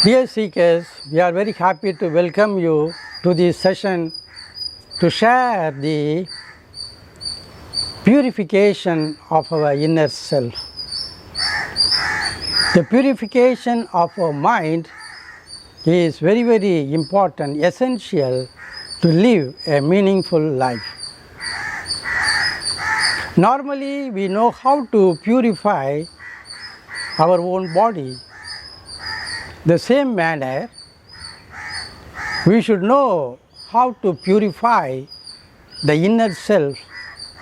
Dear seekers, we are very happy to welcome you to this session to share the purification of our inner self. The purification of our mind is very, very important, essential to live a meaningful life. Normally, we know how to purify our own body. The same manner, we should know how to purify the inner self,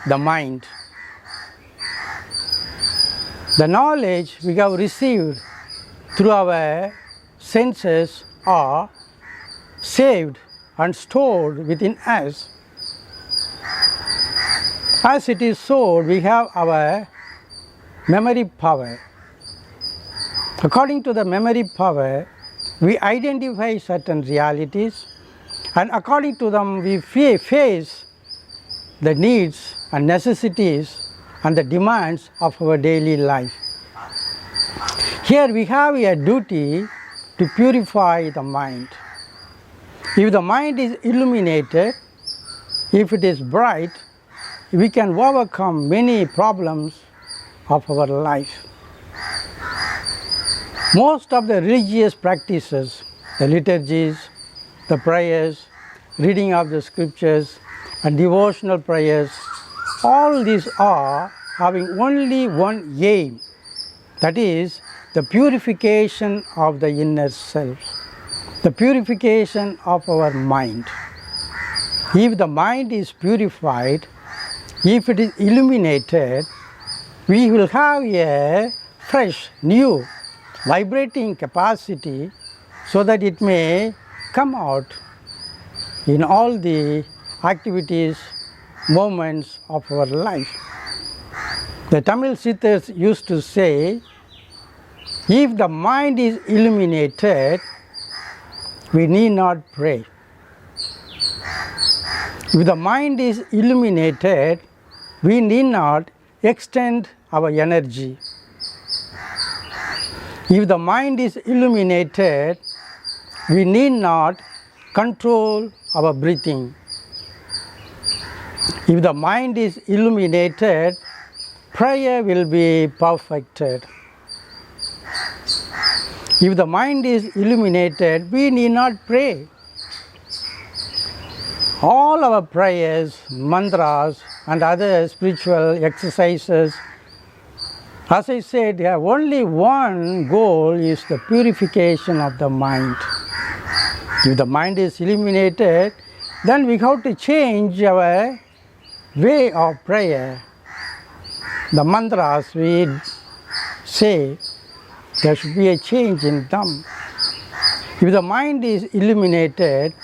the mind. The knowledge we have received through our senses are saved and stored within us. As it is so, we have our memory power. According to the memory power, we identify certain realities, and according to them we face the needs and necessities and the demands of our daily life. Here we have a duty to purify the mind. If the mind is illuminated, if it is bright, we can overcome many problems of our life. Most of the religious practices, the liturgies, the prayers, reading of the scriptures and devotional prayers, all these are having only one aim, that is the purification of the inner self, the purification of our mind. If the mind is purified, if it is illuminated, we will have a fresh, new, vibrating capacity so that it may come out in all the activities, moments of our life. The Tamil Siddhas used to say, if the mind is illuminated, we need not pray. If the mind is illuminated, we need not extend our energy. If the mind is illuminated, we need not control our breathing. If the mind is illuminated, prayer will be perfected. If the mind is illuminated, we need not pray. All our prayers, mantras and other spiritual exercises, as I said, have only one goal, is the purification of the mind. If the mind is illuminated, then we have to change our way of prayer. The mantras we say, there should be a change in them. If the mind is illuminated,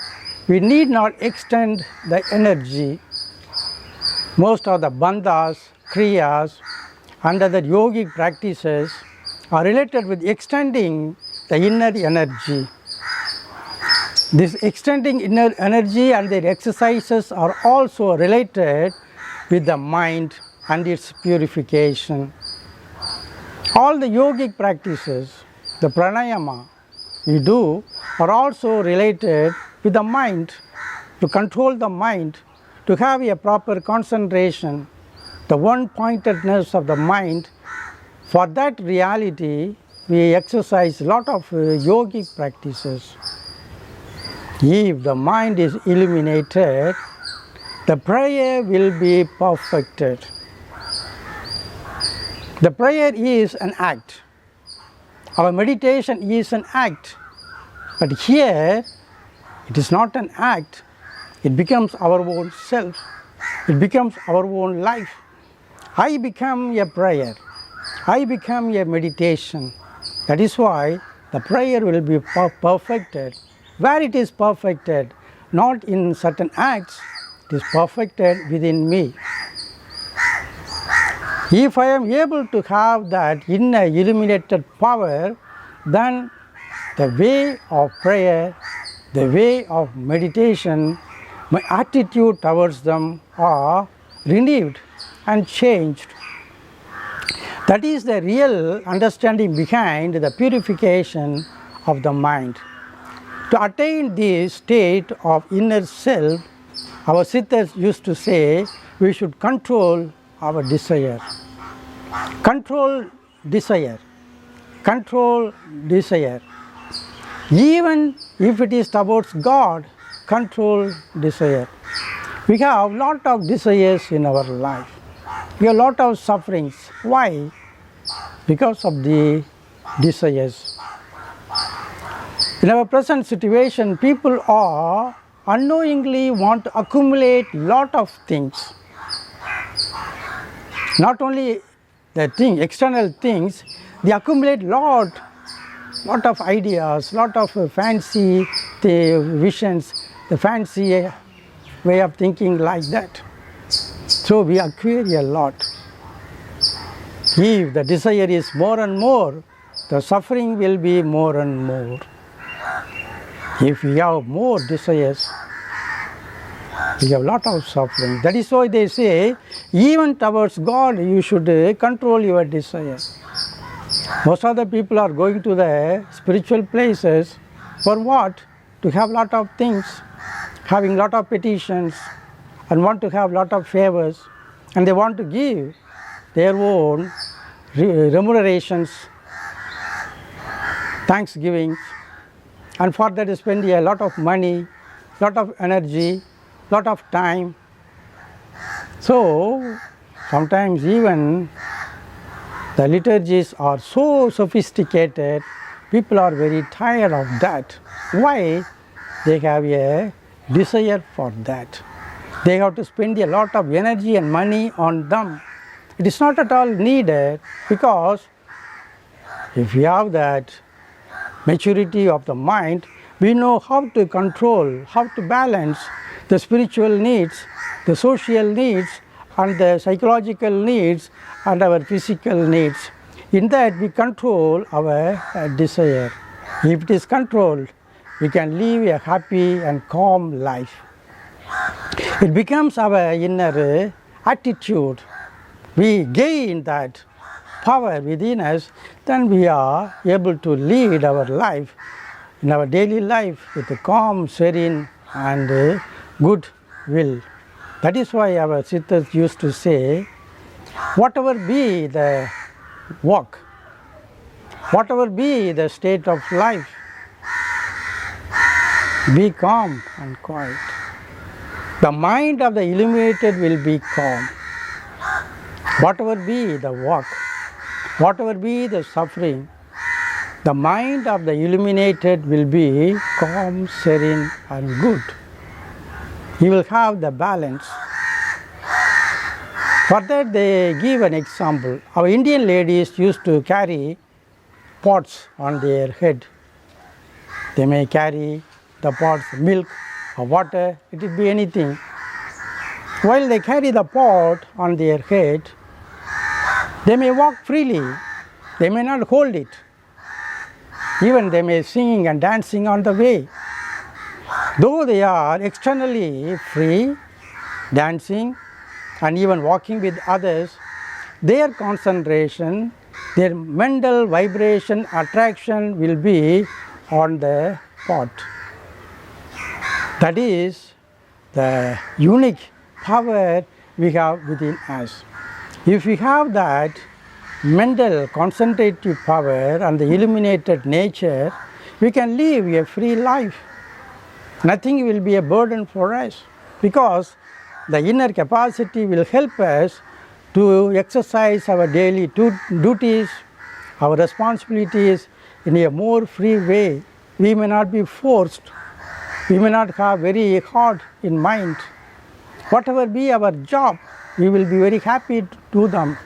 we need not extend the energy. Most of the bandhas, kriyas, and other yogic practices are related with extending the inner energy. This extending inner energy and their exercises are also related with the mind and its purification. All the yogic practices, the pranayama we do, are also related with the mind, to control the mind, to have a proper concentration, the one-pointedness of the mind. For that reality, we exercise a lot of yogic practices. If the mind is illuminated, the prayer will be perfected. The prayer is an act. Our meditation is an act. But here, it is not an act. It becomes our own self. It becomes our own life. I become a prayer. I become a meditation. That is why the prayer will be perfected. Where it is perfected, not in certain acts, it is perfected within me. If I am able to have that inner illuminated power, then the way of prayer, the way of meditation, my attitude towards them are renewed and changed. That is the real understanding behind the purification of the mind. To attain this state of inner self, our siddhas used to say we should control our desire. Control desire. Control desire. Even if it is towards God, control desire. We have a lot of desires in our life. We have a lot of sufferings. Why? Because of the desires. In our present situation, people are unknowingly want to accumulate lot of things. Not only the external things, they accumulate lot of ideas, lot of fancy visions, the fancy way of thinking like that. So we acquire a lot. If the desire is more and more, the suffering will be more and more. If we have more desires, we have a lot of suffering. That is why they say, even towards God, you should control your desire. Most of the people are going to the spiritual places for what? To have a lot of things, having a lot of petitions, and want to have a lot of favors, and they want to give their own remunerations, thanksgivings, and for that they spend a lot of money, lot of energy, lot of time. So sometimes even the liturgies are so sophisticated, people are very tired of that. Why? They have a desire for that. They have to spend a lot of energy and money on them. It is not at all needed, because if we have that maturity of the mind, we know how to control, how to balance the spiritual needs, the social needs, and the psychological needs, and our physical needs. In that we control our desire. If it is controlled, we can live a happy and calm life. It becomes our inner attitude. We gain that power within us, then we are able to lead our life, in our daily life, with a calm, serene, and good will. That is why our siddhas used to say, whatever be the work, whatever be the state of life, be calm and quiet. The mind of the illuminated will be calm. Whatever be the work, whatever be the suffering, the mind of the illuminated will be calm, serene, and good. He will have the balance. For that they give an example. Our Indian ladies used to carry pots on their head. They may carry the pots, milk or water, it will be anything. While they carry the pot on their head, they may walk freely, they may not hold it. Even they may sing and dancing on the way. Though they are externally free, dancing and even walking with others, their concentration, their mental vibration, attraction will be on the pot. That is the unique power we have within us. If we have that mental concentrative power and the illuminated nature, we can live a free life. Nothing will be a burden for us, because the inner capacity will help us to exercise our daily duties, our responsibilities in a more free way. We may not be forced, we may not have very hard in mind. Whatever be our job, we will be very happy to do them.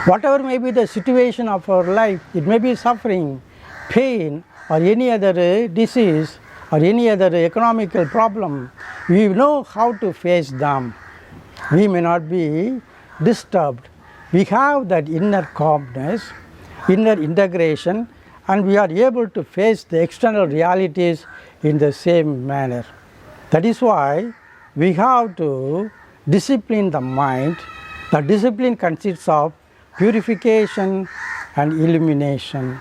Whatever may be the situation of our life, it may be suffering, pain, or any other disease, or any other economical problem, we know how to face them. We may not be disturbed. We have that inner calmness, inner integration, and we are able to face the external realities in the same manner. That is why we have to discipline the mind. The discipline consists of purification and illumination.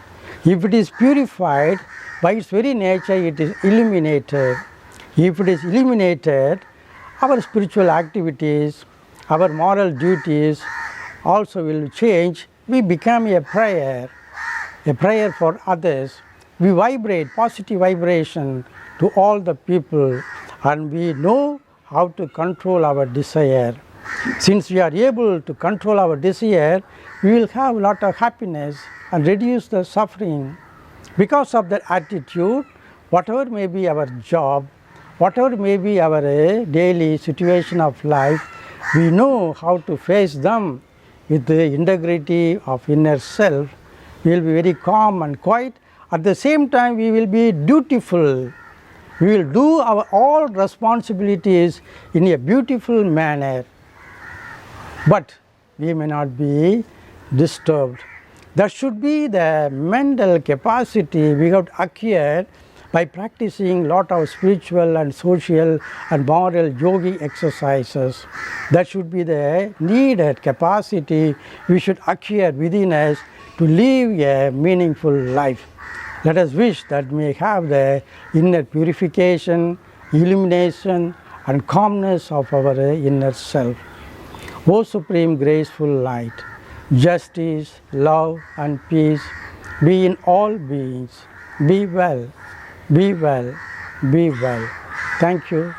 If it is purified, by its very nature it is illuminated. If it is illuminated, our spiritual activities, our moral duties also will change. We become a prayer for others. We vibrate positive vibration to all the people, and we know how to control our desire. Since we are able to control our desire, we will have a lot of happiness and reduce the suffering. Because of that attitude, whatever may be our job, whatever may be our daily situation of life, we know how to face them with the integrity of inner self. We will be very calm and quiet. At the same time, we will be dutiful. We will do our all responsibilities in a beautiful manner. But we may not be disturbed. That should be the mental capacity we have acquired by practicing lot of spiritual and social and moral yogic exercises. That should be the needed capacity we should acquire within us to live a meaningful life. Let us wish that we may have the inner purification, illumination and calmness of our inner self. O Supreme Graceful Light, justice, love and peace be in all beings. Be well, be well, be well. Thank you.